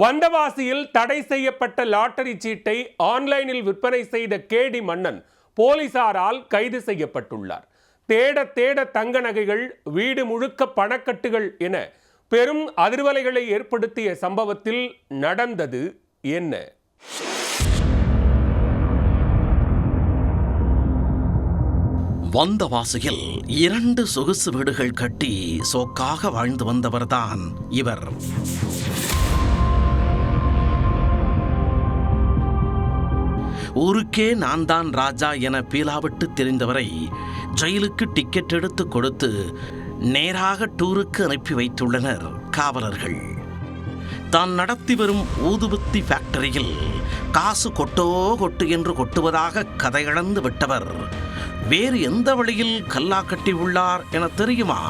வந்தவாசியில் தடை செய்யப்பட்ட லாட்டரி சீட்டை ஆன்லைனில் விற்பனை செய்த கேடி மன்னன் போலீசாரால் கைது செய்யப்பட்டுள்ளார். தேட தேட தங்க நகைகள், வீடு முழுக்க பணக்கட்டுகள் என பெரும் அதிர்வலைகளை ஏற்படுத்திய சம்பவத்தில் நடந்தது என்ன? வந்தவாசியில் 2 சொகுசு வீடுகள் கட்டி சோக்காக வாழ்ந்து வந்தவர்தான் இவர். ஊருக்கே நான் தான் ராஜா என பீலாவிட்டு தெரிந்தவரை ஜெயிலுக்கு டிக்கெட் எடுத்து கொடுத்து நேராக டூருக்கு அனுப்பி வைத்துள்ளனர் காவலர்கள். தான் நடத்தி வரும் ஊதுபத்தி ஃபேக்டரியில் காசு கொட்டோ கொட்டு என்று கொட்டுவதாக கதையளந்து விட்டவர் வேறு எந்த வழியில் கல்லா கட்டி உள்ளார் என தெரியுமா?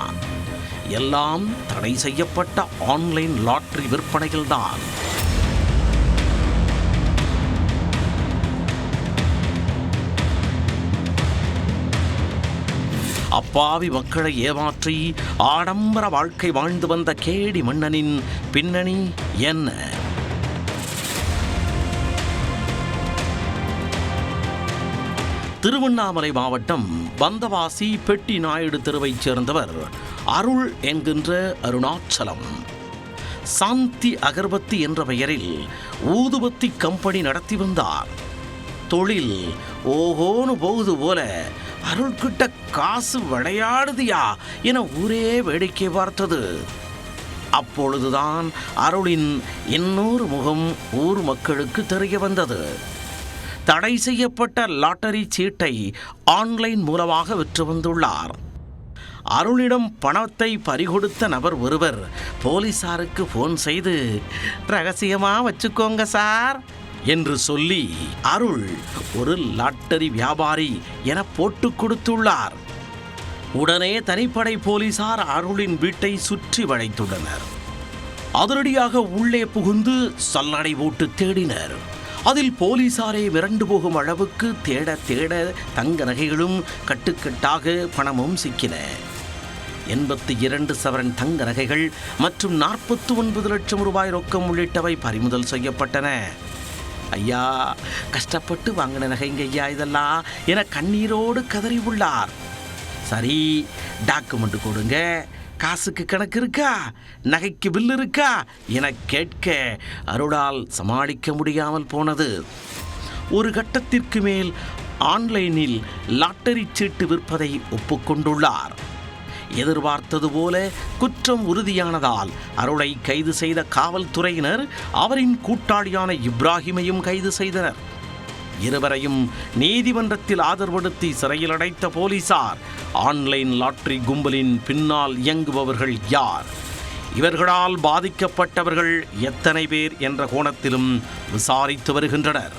எல்லாம் தடை செய்யப்பட்ட ஆன்லைன் லாட்டரி விற்பனையில்தான். அப்பாவி மக்களை ஏமாற்றி ஆடம்பர வாழ்க்கை வாழ்ந்து வந்த கேடி மன்னனின் பின்னணி என்ன? திருவண்ணாமலை மாவட்டம் வந்தவாசி பெட்டி நாயுடு தெருவைச் சேர்ந்தவர் அருள் என்கின்ற அருணாச்சலம். சாந்தி அகர்பத்தி என்ற பெயரில் ஊதுபத்தி கம்பெனி நடத்தி வந்தார். தொழில் ஓஹோன்னு போகுது போல அருள்கிட்ட காசு விளையாடுதியா என ஊரே வேடிக்கை பார்த்தது. அப்பொழுதுதான் அருளின் இன்னொரு முகம் ஊர் மக்களுக்கு தெரிய வந்தது. தடை செய்யப்பட்ட லாட்டரி சீட்டை ஆன்லைன் மூலமாக விற்று வந்துள்ளார். அருளிடம் பணத்தை பறிகொடுத்த நபர் ஒருவர் போலீசாருக்கு போன் செய்து ரகசியமா வச்சுக்கோங்க சார் என்று சொல்லி அருள் ஒரு லாட்டரி வியாபாரி என போட்டு கொடுத்துள்ளார். உடனே தனிப்படை போலீசார் அருளின் வீட்டை சுற்றி வளைத்துள்ளனர். அதிரடியாக உள்ளே புகுந்து சல்லடை போட்டு தேடினர். அதில் போலீசாரை மிரண்டு போகும் அளவுக்கு தேட தேட தங்க நகைகளும் கட்டுக்கட்டாக பணமும் சிக்கின. 82 சவரன் தங்க நகைகள் மற்றும் 49 லட்சம் ரூபாய் ரொக்கம் உள்ளிட்டவை பறிமுதல் செய்யப்பட்டன. ஐயா, கஷ்டப்பட்டு வாங்கின நகைங்க ஐயா இதெல்லாம் என கண்ணீரோடு கதறி உள்ளார். சரி, டாக்குமெண்ட் கொடுங்க, காசுக்கு கணக்கு இருக்கா, நகைக்கு பில் இருக்கா என கேட்க அருளால் சமாளிக்க முடியாமல் போனது. ஒரு கட்டத்திற்கு மேல் ஆன்லைனில் லாட்டரி சீட்டு விற்பதை ஒப்புக்கொண்டுள்ளார். எதிர்பார்த்தது போல குற்றம் உறுதியானதால் அருளை கைது செய்த காவல்துறையினர் அவரின் கூட்டாளியான இப்ராஹிமையும் கைது செய்தனர். இருவரையும் நீதிமன்றத்தில் ஆஜர்படுத்தி சிறையில் அடைத்த போலீசார் ஆன்லைன் லாட்டரி கும்பலின் பின்னால் இயங்குபவர்கள் யார், இவர்களால் பாதிக்கப்பட்டவர்கள் எத்தனை பேர் என்ற கோணத்திலும் விசாரித்து வருகின்றனர்.